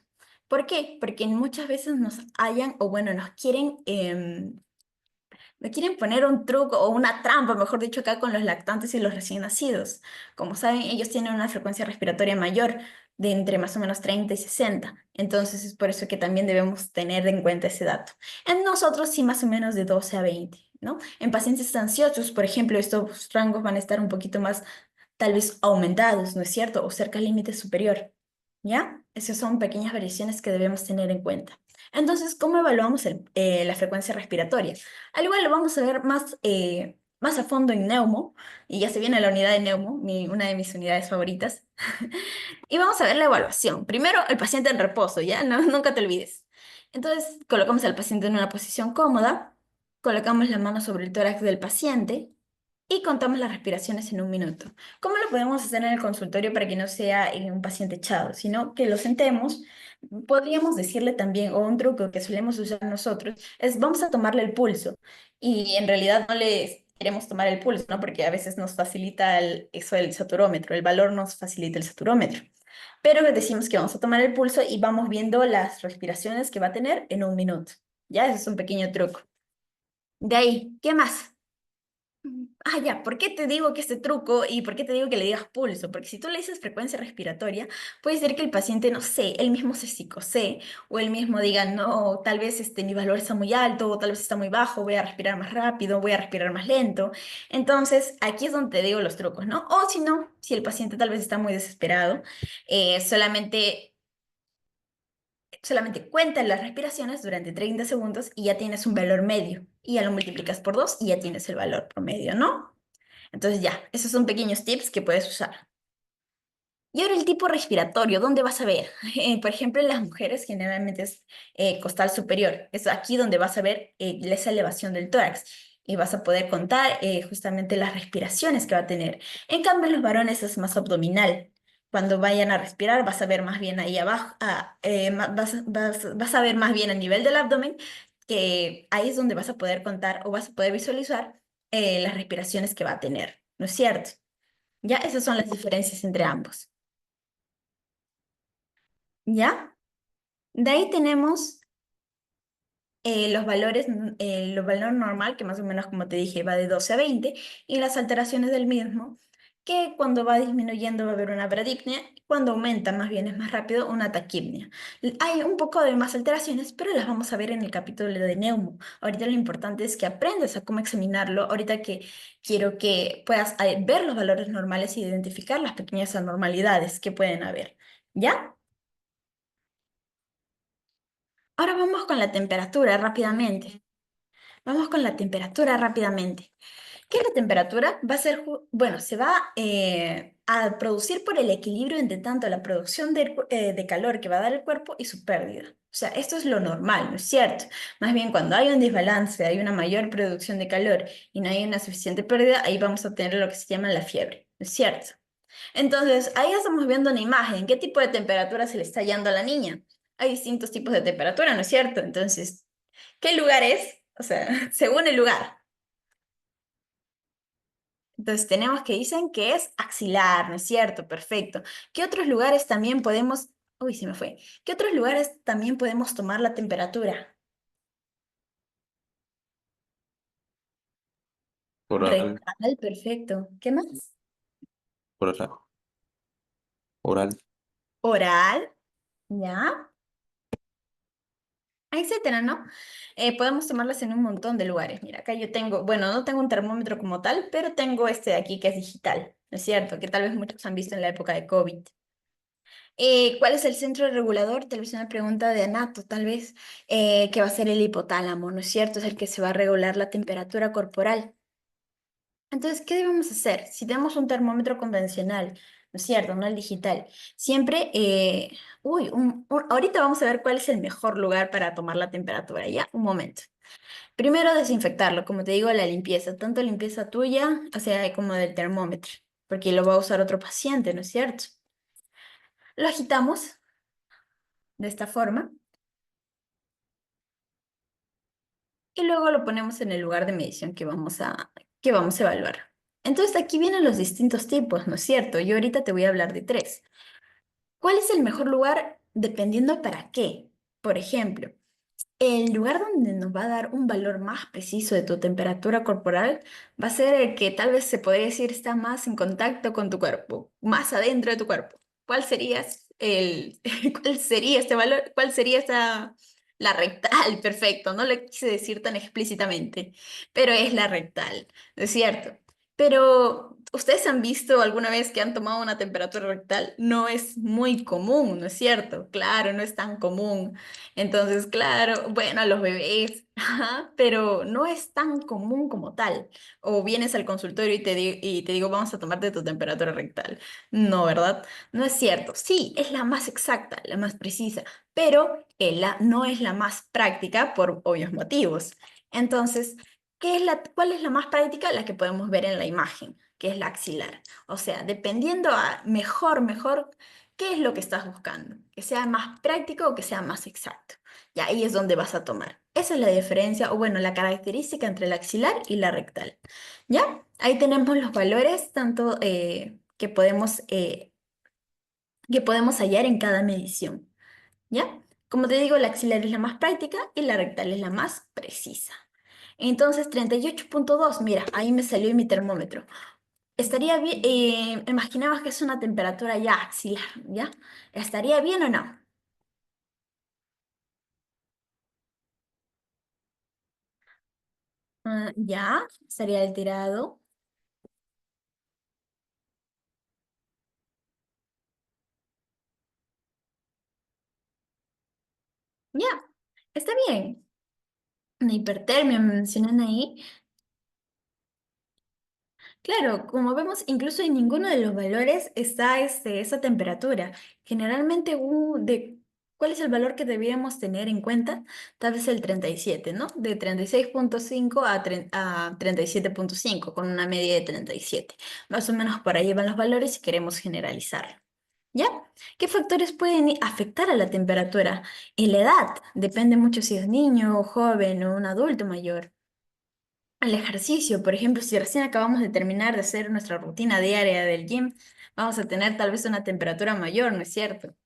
¿Por qué? Porque muchas veces nos hallan, o bueno, nos quieren me quieren poner un truco o una trampa, mejor dicho, acá con los lactantes y los recién nacidos. Como saben, ellos tienen una frecuencia respiratoria mayor de entre más o menos 30 y 60. Entonces es por eso que también debemos tener en cuenta ese dato. En nosotros sí más o menos de 12 a 20, ¿no? En pacientes ansiosos, por ejemplo, estos rangos van a estar un poquito más tal vez aumentados, ¿no es cierto? O cerca al límite superior, ¿ya? Esas son pequeñas variaciones que debemos tener en cuenta. Entonces, ¿cómo evaluamos la frecuencia respiratoria? Al igual lo vamos a ver más a fondo en Neumo, y ya se viene la unidad de Neumo, una de mis unidades favoritas. Y vamos a ver la evaluación. Primero, el paciente en reposo, ¿ya? No, nunca te olvides. Entonces, colocamos al paciente en una posición cómoda, colocamos la mano sobre el tórax del paciente y contamos las respiraciones en un minuto. ¿Cómo lo podemos hacer en el consultorio para que no sea en un paciente echado, sino que lo sentemos? Podríamos decirle también, o un truco que solemos usar nosotros, es vamos a tomarle el pulso. Y en realidad no le queremos tomar el pulso, ¿no? Porque a veces nos facilita eso el saturómetro, el valor nos facilita el saturómetro. Pero decimos que vamos a tomar el pulso y vamos viendo las respiraciones que va a tener en un minuto. Ya, ese es un pequeño truco. De ahí, ¿qué más? Ya, ¿por qué te digo que este truco y por qué te digo que le digas pulso? Porque si tú le dices frecuencia respiratoria, puede ser que el paciente, no sé, él mismo se psicosee o él mismo diga, no, tal vez mi valor está muy alto o tal vez está muy bajo, voy a respirar más rápido, voy a respirar más lento. Entonces, aquí es donde te digo los trucos, ¿no? O si no, si el paciente tal vez está muy desesperado, solamente cuenta las respiraciones durante 30 segundos y ya tienes un valor medio. Y ya lo multiplicas por 2 y ya tienes el valor promedio, ¿no? Entonces ya, esos son pequeños tips que puedes usar. Y ahora el tipo respiratorio, ¿dónde vas a ver? Por ejemplo, en las mujeres generalmente es costal superior. Es aquí donde vas a ver esa elevación del tórax y vas a poder contar justamente las respiraciones que va a tener. En cambio, en los varones es más abdominal. Cuando vayan a respirar, vas a ver más bien ahí abajo, vas a ver más bien a nivel del abdomen, que ahí es donde vas a poder contar o vas a poder visualizar las respiraciones que va a tener, ¿no es cierto? Ya, esas son las diferencias entre ambos. ¿Ya? De ahí tenemos los valores normal, que más o menos, como te dije, va de 12 a 20, y las alteraciones del mismo, que cuando va disminuyendo va a haber una bradipnea, y cuando aumenta más bien es más rápido, una taquipnea. Hay un poco de más alteraciones, pero las vamos a ver en el capítulo de Neumo. Ahorita lo importante es que aprendas a cómo examinarlo, ahorita que quiero que puedas ver los valores normales e identificar las pequeñas anormalidades que pueden haber. ¿Ya? Ahora vamos con la temperatura rápidamente. Vamos con la temperatura rápidamente. ¿Qué es la temperatura? Va a ser, bueno, se va a producir por el equilibrio entre tanto la producción de calor que va a dar el cuerpo y su pérdida. O sea, esto es lo normal, ¿no es cierto? Más bien, cuando hay un desbalance, hay una mayor producción de calor y no hay una suficiente pérdida, ahí vamos a tener lo que se llama la fiebre, ¿no es cierto? Entonces, ahí estamos viendo una imagen. ¿Qué tipo de temperatura se le está hallando a la niña? Hay distintos tipos de temperatura, ¿no es cierto? Entonces, ¿qué lugar es? O sea, según el lugar. Entonces tenemos que dicen que es axilar, ¿no es cierto? Perfecto. ¿Qué otros lugares también podemos... Uy, se me fue. ¿Qué otros lugares también podemos tomar la temperatura? Oral, Rectal, perfecto. ¿Qué más? oral, oral. Oral, ¿ya? Etcétera, ¿no? Podemos tomarlas en un montón de lugares. Mira, acá yo tengo, bueno, no tengo un termómetro como tal, pero tengo este de aquí que es digital, ¿no es cierto? Que tal vez muchos han visto en la época de COVID. ¿Cuál es el centro regulador? Tal vez una pregunta de anato, tal vez, que va a ser el hipotálamo, ¿no es cierto? Es el que se va a regular la temperatura corporal. Entonces, ¿qué debemos hacer? Si tenemos un termómetro convencional, ¿no es cierto? No el digital. Siempre, ahorita vamos a ver cuál es el mejor lugar para tomar la temperatura, ¿ya? Un momento. Primero, desinfectarlo, como te digo, la limpieza, tanto limpieza tuya, o sea, como del termómetro, porque lo va a usar otro paciente, ¿no es cierto? Lo agitamos de esta forma. Y luego lo ponemos en el lugar de medición que vamos a evaluar. Entonces aquí vienen los distintos tipos, ¿no es cierto? Yo ahorita te voy a hablar de tres. ¿Cuál es el mejor lugar dependiendo para qué? Por ejemplo, el lugar donde nos va a dar un valor más preciso de tu temperatura corporal va a ser el que tal vez se podría decir está más en contacto con tu cuerpo, más adentro de tu cuerpo. ¿Cuál sería cuál sería este valor? ¿Cuál sería la rectal? Perfecto, no lo quise decir tan explícitamente, pero es la rectal, ¿no es cierto? Pero, ¿ustedes han visto alguna vez que han tomado una temperatura rectal? No es muy común, ¿no es cierto? Claro, no es tan común. Entonces, claro, bueno, a los bebés, ajá, pero no es tan común como tal. O vienes al consultorio y te digo, vamos a tomarte tu temperatura rectal. No, ¿verdad? No es cierto. Sí, es la más exacta, la más precisa, pero no es la más práctica por obvios motivos. Entonces, ¿cuál es la más práctica? La que podemos ver en la imagen, que es la axilar. O sea, dependiendo a mejor. ¿Qué es lo que estás buscando? ¿Que sea más práctico o que sea más exacto? Y ahí es donde vas a tomar. Esa es la diferencia, o bueno, la característica entre la axilar y la rectal. ¿Ya? Ahí tenemos los valores tanto que podemos hallar en cada medición. ¿Ya? Como te digo, la axilar es la más práctica y la rectal es la más precisa. Entonces, 38,2, mira, ahí me salió mi termómetro. Estaría bien, imaginabas que es una temperatura ya axilar, ¿ya? ¿Estaría bien o no? Ya, estaría alterado. Ya, está bien. Una hipertermia me mencionan ahí. Claro, como vemos, incluso en ninguno de los valores está esa temperatura. Generalmente, ¿cuál es el valor que deberíamos tener en cuenta? Tal vez el 37, ¿no? De 36,5 a 37,5, con una media de 37. Más o menos por ahí van los valores si queremos generalizar. ¿Ya? ¿Qué factores pueden afectar a la temperatura? Y la edad, depende mucho si es niño, joven o un adulto mayor. El ejercicio, por ejemplo, si recién acabamos de terminar de hacer nuestra rutina diaria del gym, vamos a tener tal vez una temperatura mayor, ¿no es cierto?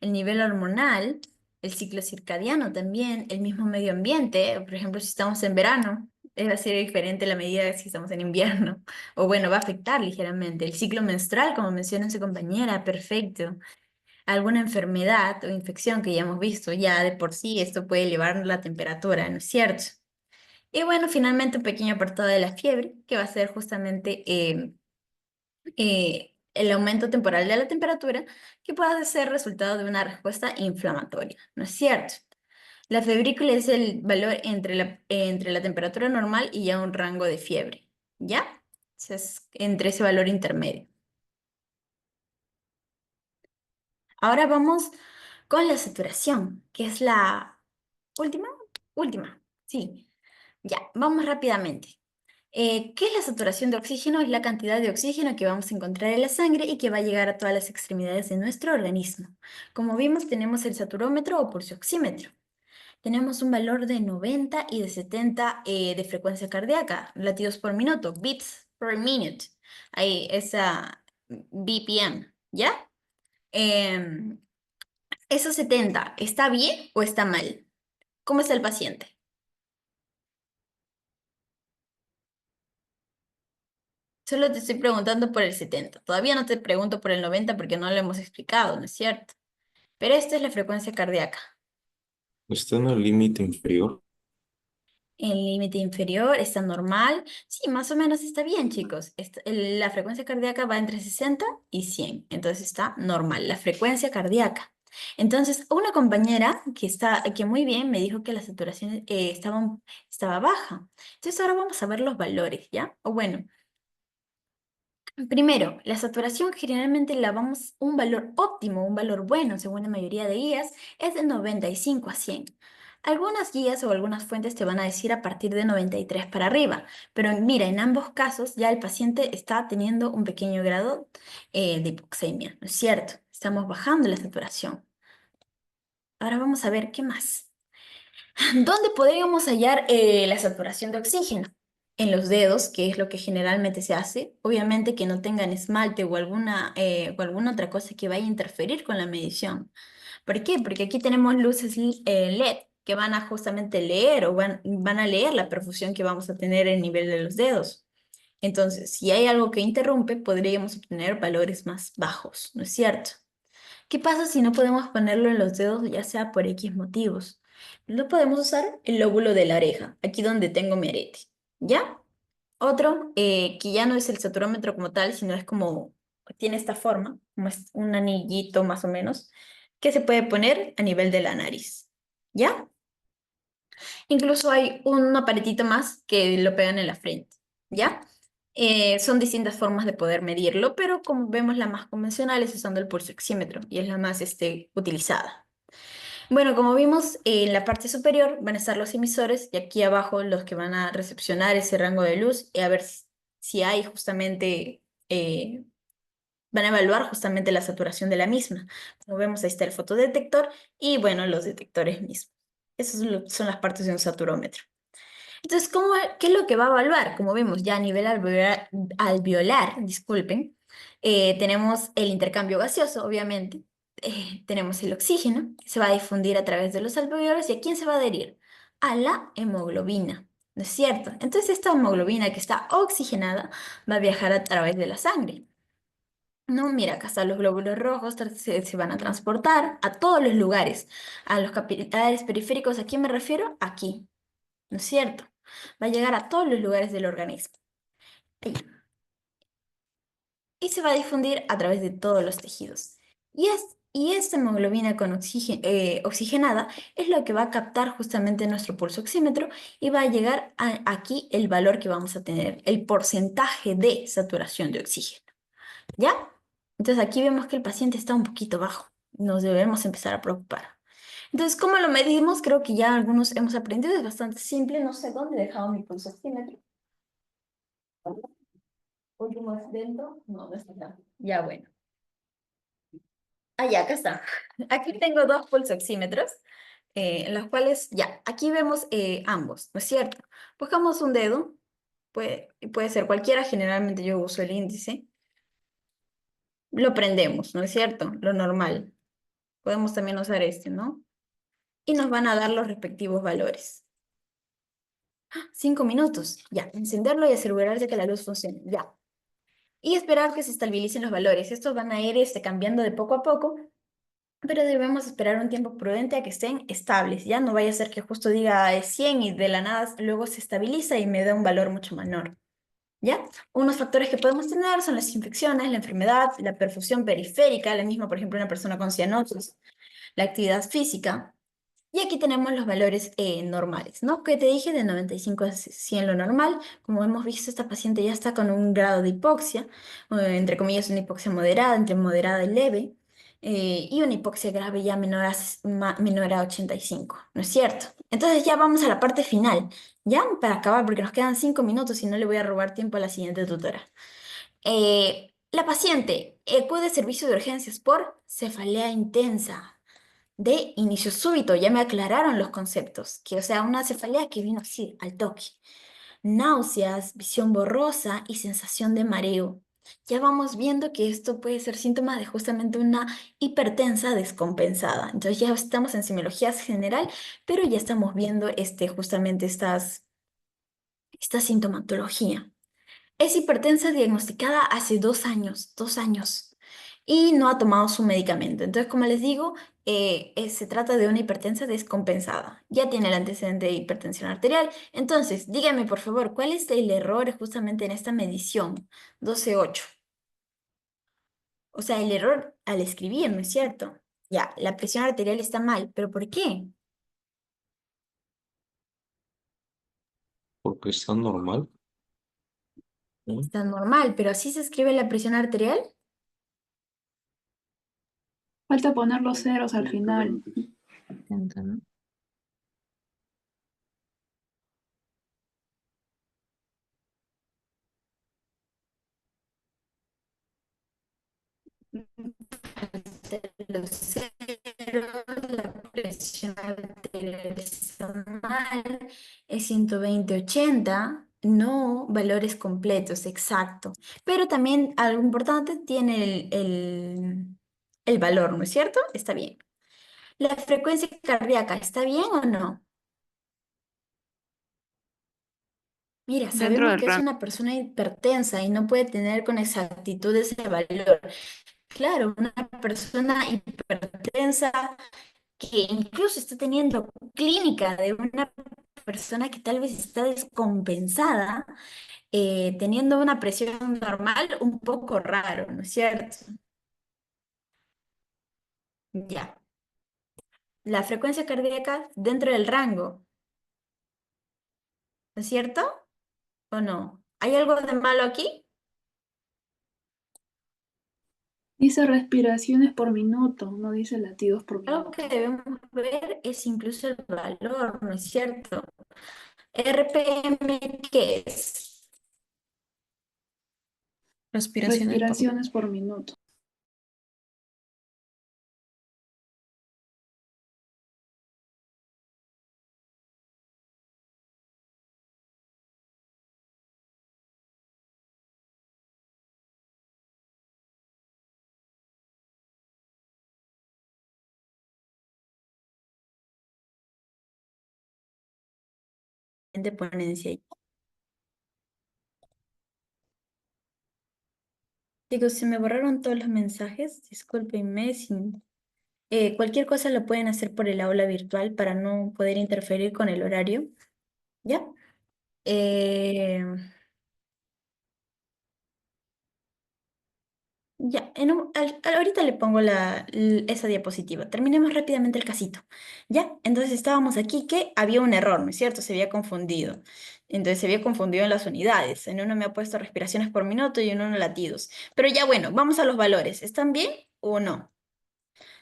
El nivel hormonal, el ciclo circadiano también, el mismo medio ambiente, por ejemplo, si estamos en verano, va a ser diferente la medida de si estamos en invierno, o bueno, va a afectar ligeramente. El ciclo menstrual, como menciona su compañera, perfecto. Alguna enfermedad o infección que ya hemos visto, ya de por sí esto puede elevar la temperatura, ¿no es cierto? Y bueno, finalmente un pequeño apartado de la fiebre, que va a ser justamente el aumento temporal de la temperatura, que puede ser resultado de una respuesta inflamatoria, ¿no es cierto? La febrícula es el valor entre la temperatura normal y ya un rango de fiebre, ¿ya? Es entre ese valor intermedio. Ahora vamos con la saturación, que es la última, sí. Ya, vamos rápidamente. ¿Qué es la saturación de oxígeno? Es la cantidad de oxígeno que vamos a encontrar en la sangre y que va a llegar a todas las extremidades de nuestro organismo. Como vimos, tenemos el saturómetro o pulso oxímetro. Tenemos un valor de 90 y de 70 de frecuencia cardíaca, latidos por minuto, beats per minute. Ahí, esa BPM, ¿ya? Em, ¿Esos 70 está bien o está mal? ¿Cómo está el paciente? Solo te estoy preguntando por el 70. Todavía no te pregunto por el 90 porque no lo hemos explicado, ¿no es cierto? Pero esta es la frecuencia cardíaca. ¿Está en el límite inferior? El límite inferior está normal. Sí, más o menos está bien, chicos. La frecuencia cardíaca va entre 60 y 100. Entonces está normal, la frecuencia cardíaca. Entonces, una compañera que muy bien me dijo que la saturación estaba baja. Entonces, ahora vamos a ver los valores, ¿ya? O bueno, primero, la saturación generalmente la vamos, un valor óptimo, un valor bueno, según la mayoría de guías, es de 95 a 100. Algunas guías o algunas fuentes te van a decir a partir de 93 para arriba, pero mira, en ambos casos ya el paciente está teniendo un pequeño grado de hipoxemia, ¿no es cierto? Estamos bajando la saturación. Ahora vamos a ver qué más. ¿Dónde podríamos hallar la saturación de oxígeno? En los dedos, que es lo que generalmente se hace. Obviamente que no tengan esmalte o alguna otra cosa que vaya a interferir con la medición. ¿Por qué? Porque aquí tenemos luces LED que van a justamente leer o van a leer la perfusión que vamos a tener en el nivel de los dedos. Entonces, si hay algo que interrumpe, podríamos obtener valores más bajos, ¿no es cierto? ¿Qué pasa si no podemos ponerlo en los dedos, ya sea por X motivos? No podemos usar el lóbulo de la oreja, aquí donde tengo mi arete, ¿ya? Otro, que ya no es el saturómetro como tal, sino es como, tiene esta forma, como es un anillito más o menos, que se puede poner a nivel de la nariz, ¿ya? Incluso hay un aparatito más que lo pegan en la frente, ¿ya? Son distintas formas de poder medirlo, pero como vemos la más convencional es usando el pulsoxímetro y es la más utilizada. Bueno, como vimos, en la parte superior van a estar los emisores y aquí abajo los que van a recepcionar ese rango de luz y a ver si hay justamente, van a evaluar justamente la saturación de la misma. Como vemos, ahí está el fotodetector y bueno, los detectores mismos. Esas son las partes de un saturómetro. Entonces, ¿qué es lo que va a evaluar? Como vemos ya a nivel alveolar, disculpen, tenemos el intercambio gaseoso, obviamente. Tenemos el oxígeno, que se va a difundir a través de los alveolos. ¿Y a quién se va a adherir? A la hemoglobina, ¿no es cierto? Entonces, esta hemoglobina que está oxigenada va a viajar a través de la sangre. No, mira, acá están los glóbulos rojos, se van a transportar a todos los lugares, a los capilares periféricos. ¿A quién me refiero? Aquí, ¿no es cierto? Va a llegar a todos los lugares del organismo. Ahí. Y se va a difundir a través de todos los tejidos. Y esta hemoglobina oxigenada es lo que va a captar justamente nuestro pulso oxímetro y va a llegar aquí el valor que vamos a tener, el porcentaje de saturación de oxígeno. ¿Ya? Entonces aquí vemos que el paciente está un poquito bajo. Nos debemos empezar a preocupar. Entonces, ¿cómo lo medimos? Creo que ya algunos hemos aprendido, es bastante simple. No sé dónde he dejado mi pulso oxímetro. Último es dentro. No, no está acá. Ya, bueno. Ah, ya, acá está. Aquí tengo dos pulsoxímetros, en los cuales, ya, aquí vemos ambos, ¿no es cierto? Buscamos un dedo, puede ser cualquiera, generalmente yo uso el índice. Lo prendemos, ¿no es cierto? Lo normal. Podemos también usar este, ¿no? Y nos van a dar los respectivos valores. 5 minutos, ya. Encenderlo y asegurarse que la luz funcione, ya. Y esperar que se estabilicen los valores. Estos van a ir cambiando de poco a poco, pero debemos esperar un tiempo prudente a que estén estables. Ya no vaya a ser que justo diga 100 y de la nada luego se estabiliza y me da un valor mucho menor. ¿Ya? Unos factores que podemos tener son las infecciones, la enfermedad, la perfusión periférica, la misma, por ejemplo, una persona con cianosis, la actividad física. Y aquí tenemos los valores normales, ¿no? Que te dije de 95 a 100 lo normal. Como hemos visto, esta paciente ya está con un grado de hipoxia, entre comillas una hipoxia moderada, entre moderada y leve, y una hipoxia grave ya menor a 85, ¿no es cierto? Entonces ya vamos a la parte final, ¿ya? Para acabar, porque nos quedan 5 minutos y no le voy a robar tiempo a la siguiente tutora. La paciente acude a servicio de urgencias por cefalea intensa de inicio súbito. Ya me aclararon los conceptos, que o sea, una cefalea que vino así, al toque. Náuseas, visión borrosa y sensación de mareo. Ya vamos viendo que esto puede ser síntoma de justamente una hipertensa descompensada. Entonces ya estamos en semiología general, pero ya estamos viendo justamente esta sintomatología. Es hipertensa diagnosticada hace 2 años, 2 años, y no ha tomado su medicamento. Entonces, como les digo, se trata de una hipertensa descompensada. Ya tiene el antecedente de hipertensión arterial. Entonces, dígame, por favor, ¿cuál es el error justamente en esta medición 12.8? O sea, el error al escribir, ¿no es cierto? Ya, la presión arterial está mal, pero ¿por qué? Porque está normal. ¿No? Está normal, pero así se escribe la presión arterial. Falta poner los ceros al final. 70, ¿no? Los ceros, la presión arterial está mal, es 120/80, no valores completos, exacto. Pero también algo importante tiene el valor, ¿no es cierto? Está bien. ¿La frecuencia cardíaca está bien o no? Mira, Dentro sabemos del que es rango. una persona hipertensa y no puede tener con exactitud ese valor. Claro, una persona hipertensa que incluso está teniendo clínica de una persona que tal vez está descompensada, teniendo una presión normal, un poco raro, ¿no es cierto? Ya. La frecuencia cardíaca dentro del rango, ¿no es cierto? ¿O no? ¿Hay algo de malo aquí? Dice respiraciones por minuto, no dice latidos por Algo minuto. que debemos ver es incluso el valor, ¿no es cierto? RPM, ¿qué es? Respiraciones por minuto. De ponencia. Digo, se me borraron todos los mensajes, discúlpenme. Cualquier cosa lo pueden hacer por el aula virtual para no poder interferir con el horario, ¿ya? Eh, ya, ahorita le pongo esa diapositiva. Terminemos rápidamente el casito, ¿ya? Entonces estábamos aquí que había un error, ¿no es cierto? Se había confundido. Entonces se había confundido en las unidades. En uno me ha puesto respiraciones por minuto y en uno latidos. Pero ya bueno, vamos a los valores. ¿Están bien o no?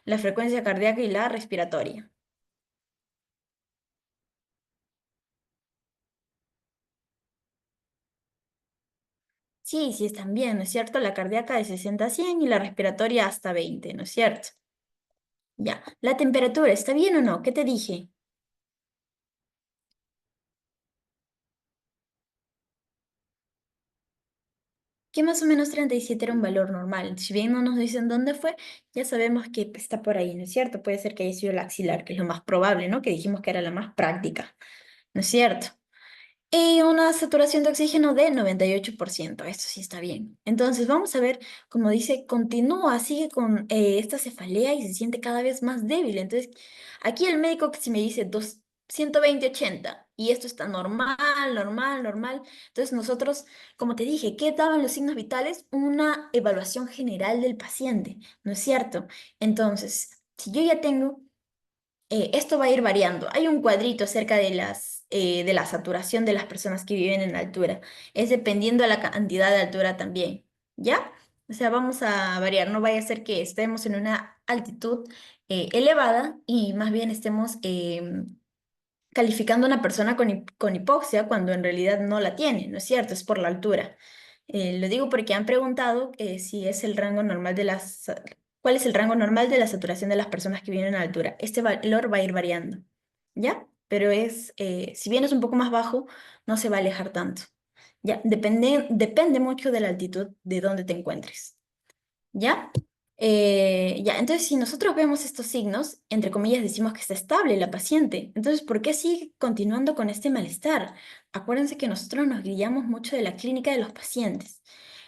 La frecuencia cardíaca y la respiratoria. Sí, sí están bien, ¿no es cierto? La cardíaca de 60 a 100 y la respiratoria hasta 20, ¿no es cierto? Ya. La temperatura, ¿está bien o no? ¿Qué te dije? Que más o menos 37 era un valor normal. Si bien no nos dicen dónde fue, ya sabemos que está por ahí, ¿no es cierto? Puede ser que haya sido la axilar, que es lo más probable, ¿no? Que dijimos que era la más práctica, ¿no es cierto? Y una saturación de oxígeno de 98%. Esto sí está bien. Entonces vamos a ver, como dice, continúa, sigue con esta cefalea y se siente cada vez más débil. Entonces, aquí el médico que si me dice 120/80 y esto está normal, normal, normal. Entonces nosotros, como te dije, ¿qué daban los signos vitales? Una evaluación general del paciente, ¿no es cierto? Entonces, si yo ya tengo esto va a ir variando. Hay un cuadrito acerca de la saturación de las personas que viven en altura. Es dependiendo de la cantidad de altura también, ¿ya? O sea, vamos a variar. No vaya a ser que estemos en una altitud elevada y más bien estemos calificando a una persona con hipoxia cuando en realidad no la tiene, ¿no es cierto? Es por la altura. Lo digo porque han preguntado si es el rango normal de ¿cuál es el rango normal de la saturación de las personas que viven a altura? Este valor va a ir variando, ¿ya? Pero si bien es un poco más bajo, no se va a alejar tanto, ¿ya? Depende mucho de la altitud de donde te encuentres. ¿Ya? Ya, entonces si nosotros vemos estos signos, entre comillas decimos que está estable la paciente. Entonces, ¿por qué sigue continuando con este malestar? Acuérdense que nosotros nos guiamos mucho de la clínica de los pacientes.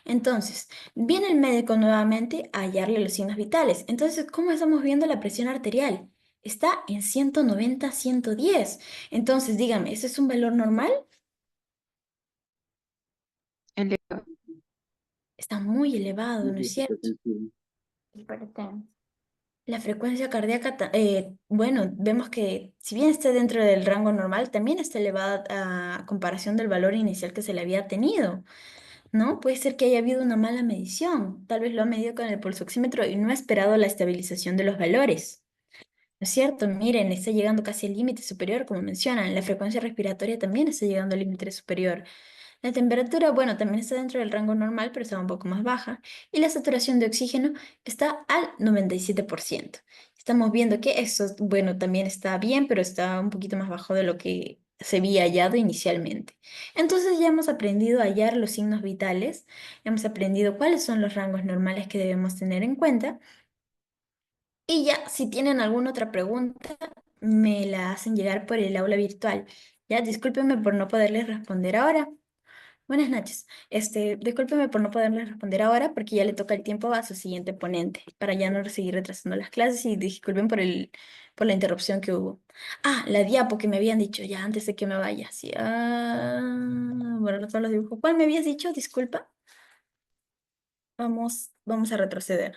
Entonces, viene el médico nuevamente a hallarle los signos vitales. Entonces, ¿cómo estamos viendo la presión arterial? Está en 190/110. Entonces, dígame, ¿ese es un valor normal? Elevado. Está muy elevado, ¿no es cierto? Hipertensivo. Hipertenso. La frecuencia cardíaca, bueno, vemos que si bien está dentro del rango normal, también está elevada a comparación del valor inicial que se le había tenido, ¿no? Puede ser que haya habido una mala medición, tal vez lo ha medido con el pulsoxímetro y no ha esperado la estabilización de los valores, ¿no es cierto? Miren, está llegando casi al límite superior, como mencionan, la frecuencia respiratoria también está llegando al límite superior. La temperatura, bueno, también está dentro del rango normal, pero está un poco más baja. Y la saturación de oxígeno está al 97%. Estamos viendo que eso, bueno, también está bien, pero está un poquito más bajo de lo que se había hallado inicialmente. Entonces ya hemos aprendido a hallar los signos vitales, hemos aprendido cuáles son los rangos normales que debemos tener en cuenta. Y ya, si tienen alguna otra pregunta, me la hacen llegar por el aula virtual. Ya, discúlpenme por no poderles responder ahora. Buenas noches. Discúlpeme por no poderles responder ahora porque ya le toca el tiempo a su siguiente ponente para ya no seguir retrasando las clases y disculpen por la interrupción que hubo. Ah, la diapo que me habían dicho ya antes de que me vaya. Sí, bueno, todos los dibujos. ¿Cuál me habías dicho? Disculpa. Vamos a retroceder.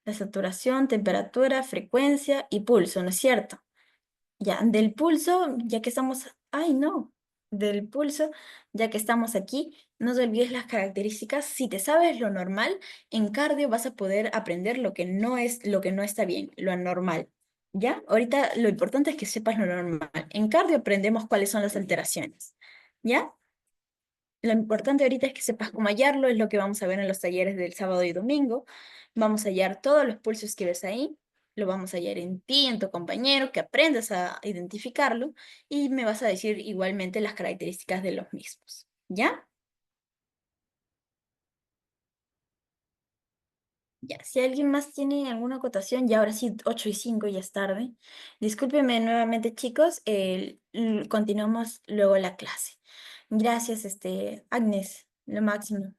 La saturación, temperatura, frecuencia y pulso, ¿no es cierto? Ya, del pulso, ya que estamos, ay no, del pulso, ya que estamos aquí, no te olvides las características. Si te sabes lo normal, en cardio vas a poder aprender lo que no está bien, lo anormal. ¿Ya? Ahorita lo importante es que sepas lo normal. En cardio aprendemos cuáles son las alteraciones. ¿Ya? Lo importante ahorita es que sepas cómo hallarlo, es lo que vamos a ver en los talleres del sábado y domingo. Vamos a hallar todos los pulsos que ves ahí, lo vamos a hallar en ti, en tu compañero, que aprendas a identificarlo y me vas a decir igualmente las características de los mismos. ¿Ya? Ya, si alguien más tiene alguna acotación, ya ahora sí, 8:05 ya es tarde. Discúlpenme nuevamente, chicos, continuamos luego la clase. Gracias, Agnes, lo máximo.